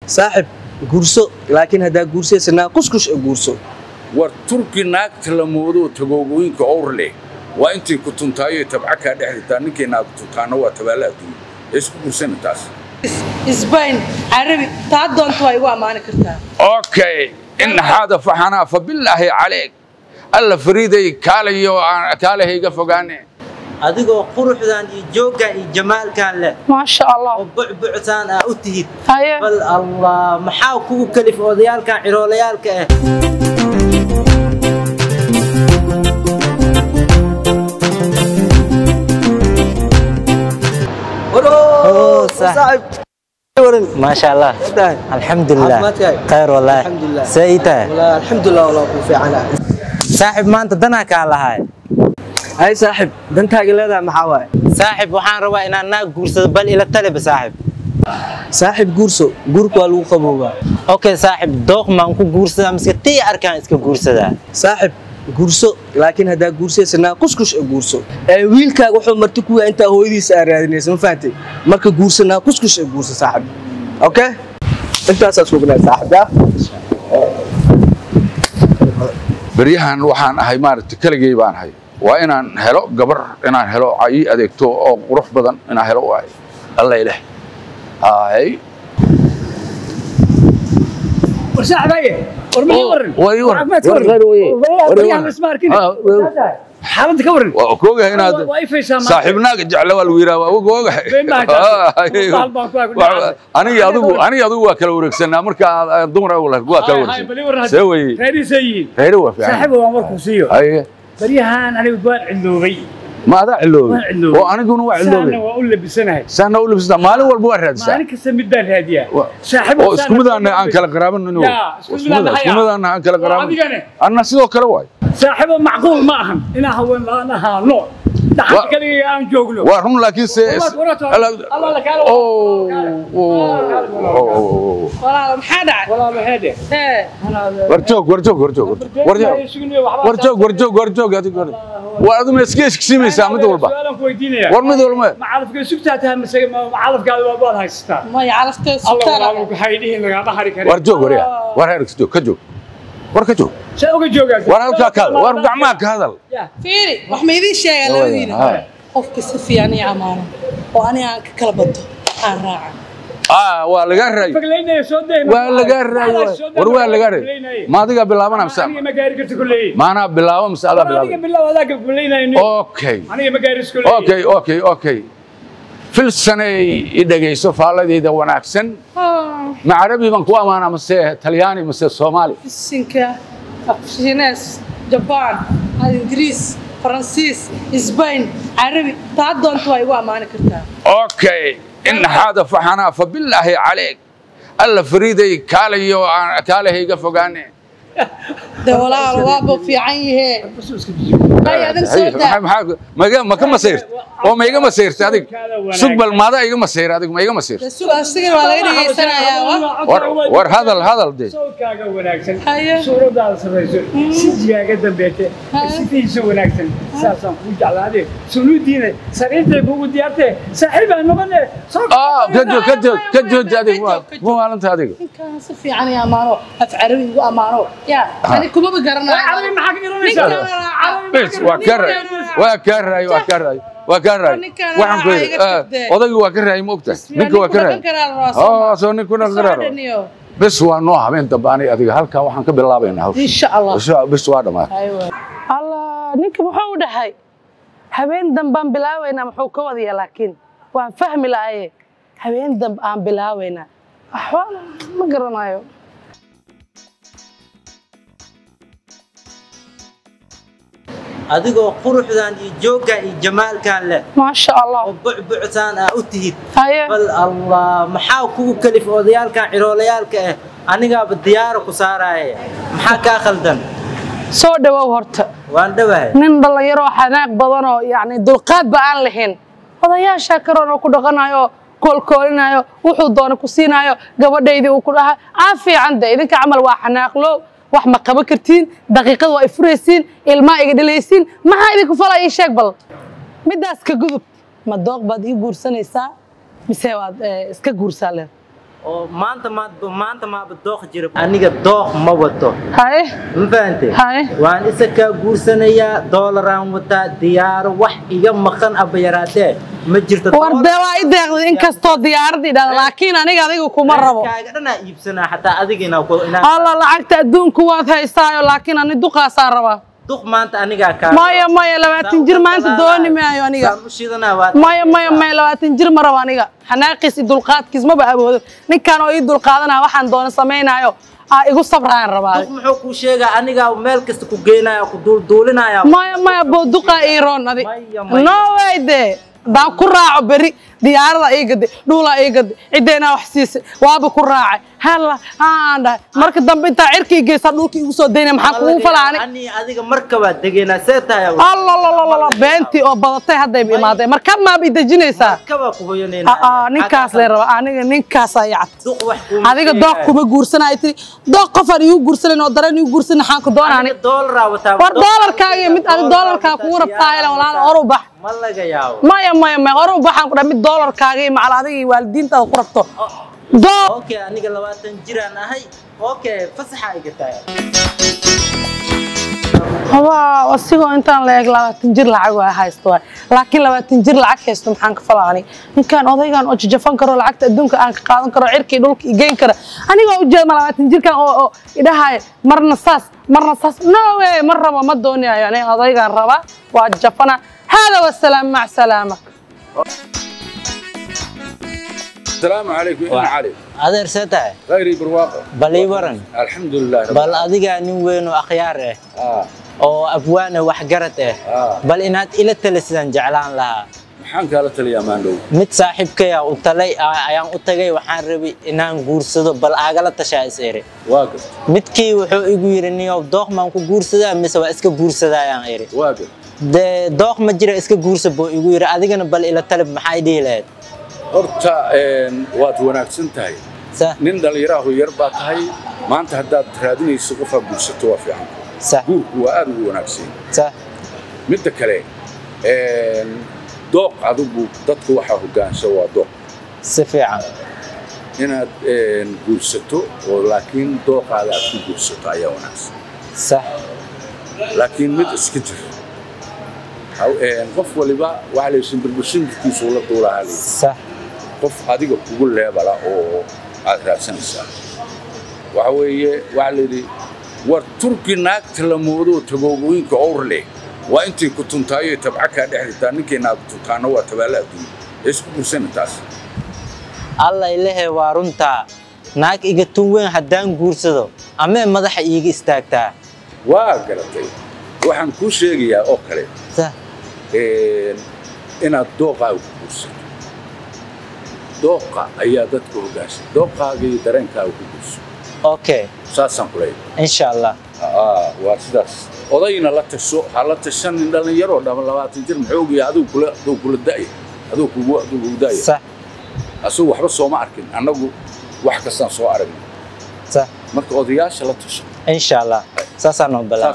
صاحب قرصو لكن هذا قرصي سنا كسكش قرصو وتركي ناقت لمودو تجوجين كأورلي وأنتِ كنتم تايي تبعك هذا حتى نكى ناقت كانوا تبالات إيش قرصنا تاس إسبان عربي تعدون توي وأمانة كرتها أوكي إن هذا فحنا فبالله عليك الله فريدي كاليو كاله يقفقاني adigoo quruxdan iyo jooga iyo jamaalkan leh ما شاء الله bucbuctaan u tihid هيا bal allah maxaa kugu kalif odayaalkan ciroolayaalka ah صاحب ما شاء الله الحمد لله خير والله سيئته والله الحمد لله والله في عنا صاحب ما انت دناك على هاي هاي صاحب دنتاga leedahay maxaa waay صاحب waxaan rabaa inaan naag guursado bal ila talib صاحب صاحب guurso guurku waa lagu qabowga okay صاحب dooq maan ku guursada miska tii arkaan iska guursada صاحب guurso laakiin hada guursaysana kuskush guurso wiilkaaga wuxuu marti ku yahay inta hooyadiisa raadinaysan ma fahamtay marka guursana kuskush guurso صاحب okay intaas aad sugnaa صاحب بريهان وحان هاي مارت كلجي بان هاي وإن هلو قبر إن هلو عي أديكتو أو قرف بدن إن هلو عي الله يله هاي ورساعد أيه ورمي ورن ورن حاولت كورن وكوجا هنا صاحبنا جعله والويرا وكوجا أنا يادو وكل وركسنا مركا دمر ولا وكل وركسنا سوي غير سيء غيره في صاحبه وامركم سيو أيه بريهان أنا بقول علوبي ماذا علوبي وأنا دون علوبي سنة وأقول له بسنة سنة أقول بسنة ماله والبورد ما أنا كسم الدار هدية صاحبه اسكم ذا أنا أنكل قراب إنه اسكم ذا أنا أنكل قراب أنا سيدو كلواي صاحبه معقول معهم إنه هو أنا هالنوع دحك كلي أنا جوجلو وهم لكن الله لك والله محادة والله محادة ورجوك وهذا مسكيش كسيمي سامد والبا ورمد والما ما عرف كل سكتها ما عرف قال والله هاي ستة ما يعرف الله والله حيديه إنه قاعد حركة ورجوك ورهرك كجوك وركجوك شو جوك ورهرك كذا ورجع معك هذا فيري وحميدي الشيء اللي ودينا قفك سفياني عمانة وأنا كلبته الراعي ولا جرّي ولا جرّي ولا جرّي ما تيجي بالله مسا أنا ما قاري كرت كلية ما أنا بالله مسا لا بالله بالله ولا كلية أوكي أنا ما قاري كلية أوكي في السنة إذا جاي سوف على إذا وانا أحسن مع عربي من قوة ما أنا مسا تلياني مسا صومالي السنكة أفشيناس جبان إنجليز فرنسيس إسبان عربي تعدون توي وأمانة كرتها أوكي إن هذا فحنا فبالله عليك الله فريدي كاليو كاله يقفقاني ده ولا الوابو في عينه هاي هذا السوداء ما كم مسير وما يجي مسير هذيك سوق بالماذا يجي مسير هذيك ما يجي مسير السوق أشتغل ولا غير سنة يا ور هذا ده صوت كاجا وناكسن صورة دال سرير سجيا قدام بيته سفين سو وناكسن ساسم وجعل هذه سنودينه سريرته بوجود ديارته صاحبه نبنه كجو هذيك مو أنت هذيك كان صفي عني أمانه أفعربي وأمانه يا أنا كم بقرنا عربي ما حكي بس وكرر وعم كوي وضعي وكرر مقطع نك وكرر سو نكون كرر بس ونوع من تباني أديك هالك وحن كبر الله بينه إن شاء الله بس واحد ما أيوة الله نك محود هاي هبين دم بلاوينا محوك وذي لكن وان فهم الآية هبين دم بلاوينا أحوال ما قرنا يوم adigoo quruxdan iyo jooga iyo jamaalkan leh ما شاء الله bucbuctaan u tihid هيا bal allah maxaa kugu kalif odayaalkan ciroolayaalka ah aniga diyaar ku saaraya maxaa ka khaldan soo dhawow horta waan dhawahay nin dhalinyaro xanaaq badan oo yaani dulqaad ba aan lahayn odayaasha karoon oo ku dhaqanayo koolkoolinayo wuxuu doona ku siinayo gabadhaydii uu ku dhahay fiican idinka camal waa xanaaqlo wax ma qaban kartiin daqiiqad waa ifureysiin ilmaa iga dhilaysiin maxaa idinku falay ii sheeg bal midaas ka gudub ma dooq baad ii guursanaysaa mise waad iska guursaa leed oo maanta ma dooq jira aniga dooq ma wato haye ma fahanteen haye waan isa ka guursanayaa doolaraan wata diyaar wax iga maqan aba yaraatee ma jirto warde waa i deeqday in kastoo diyaaradii dhada laakiin aniga adiga kuma rabo kaaga dhana iibsanaa xataa adigina ku alla lacagta adduunka waad haystaayo laakiin ani duqaasaa rabaa duq maanta aniga ka maya 20 jir maanta dooni maayo aniga maya 20 jir ma rabo aniga xanaaqis dulqaadkiis ma baaboodo ninkan oo ii dulqaadanaa waxaan doona sameynaayo igu sabraan rabaa duq muxuu ku sheegaa aniga meel kasta ku geenayo ku duulinaya maya boduqa ii roon adi no way de daan ku raaco beri diyaarada ay gad dhuula ay gad cideena wax siisay waaba ku raacay hala aanda marka dambe inta cirkii geesa dhulkii ugu soo deynay maxaa kugu falaani ani adiga markaba degeena seetahay allah beenti oo badatay haday imaadeen marka ma bi dajinaysaa kaba ku hoyanayna ninkaas leer raba aniga ninkaas ay cad duq wax ku adiga dooq kuma guursanay tiri dooq qof aan igu guursanay oo dareen igu guursanay maxaan ku doonaani doolar wata war doolarkaaga mid aan doolarka kugu rabtaa ila walaal orubax ma laga yaabo maya orubax aan ku dhamid doolarkaaga iyo macalaadiga iyo waalidiinta ku rabto okay aniga 20 jiraan ahay okay fasaxa iga tahay waa asigoo intaan la eeg 20 jir lacag waa haysto laakiin 20 jir lacag haysto maxaan ka falaani ninkan odaygan oo jajafan karo lacagta adduunka aan ka qaadan karo cirkii dhulka igeyn kara anigoo u jeedo 20 jirkan oo idahay marna saas no way mar rabo ma doonayo ani odaygan raba waa jafana hada wasalaam mac salaama السلام عليكم انا علي adeer seetahay غيري برواقه balay waran الحمد لله bal adiga nin weyn oo akhyaar ah oo afwaana wax garad bal inaad ila talisan jeclaan lahaa maxaan kala taliyaa maandhow mid saaxiibkay u talay ayaan u tagay waxaan rabay inaan guursado bal aagala tashaa isere واقف midkii wuxuu igu yiri niyow dooq maan ku guursadaa mise waa iska guursadayaan ere واقف de dooq ma jira iska guursa boo igu yiri adigana bal ila talib maxay dhihi lahayd horta waad wanaagsan tahay nin dhalinyaro yar baa tahay maanta haddaad raadinayso qof aad guursato waa fiican guurku waa aad ugu wanaagsan midda kale dooq adigu dadku waxaa hogaansha waa dooq si fiican inaad guursato oo laakiin dooqaada aad ku guursato ayaa wanaagsan sax laakiin mid iska jir qof waliba waxa la yidhi birbishinkiisu la duulaha sax qof adiga kugu leebala oo aad raadsanaysaa waxa weeye waxa la yidhi war turki naagta la moodo tagoogooyinka owrle waa intii ku tuntaayo tabca kaa dhexditaa ninkii naag tuntaana waa tabaala adduun isku guursana taas alla ilahe waa runtaa naag iga tun weyn haddaan guursado ama madaxa iiga istaagtaa waa garatay waxaan kuu sheegayaa oo kale inaad dooqaaga ku guursato dooqa ayaa dadka hogaansha dooqaaga iyo dareenkaaga ku guurso okay saasaan ku leeyahay insha allah waa sidaas odayna la tasho ha la tashanin dhalinyaro dhama 20 jir muxuu yahay adigu kula da'ay adigu kugu da'ay sax asuu waxba soo ma arkin annagu wax kastaan soo aragnay sax marka odayaasha la tasho insha allah saasaan oo balaa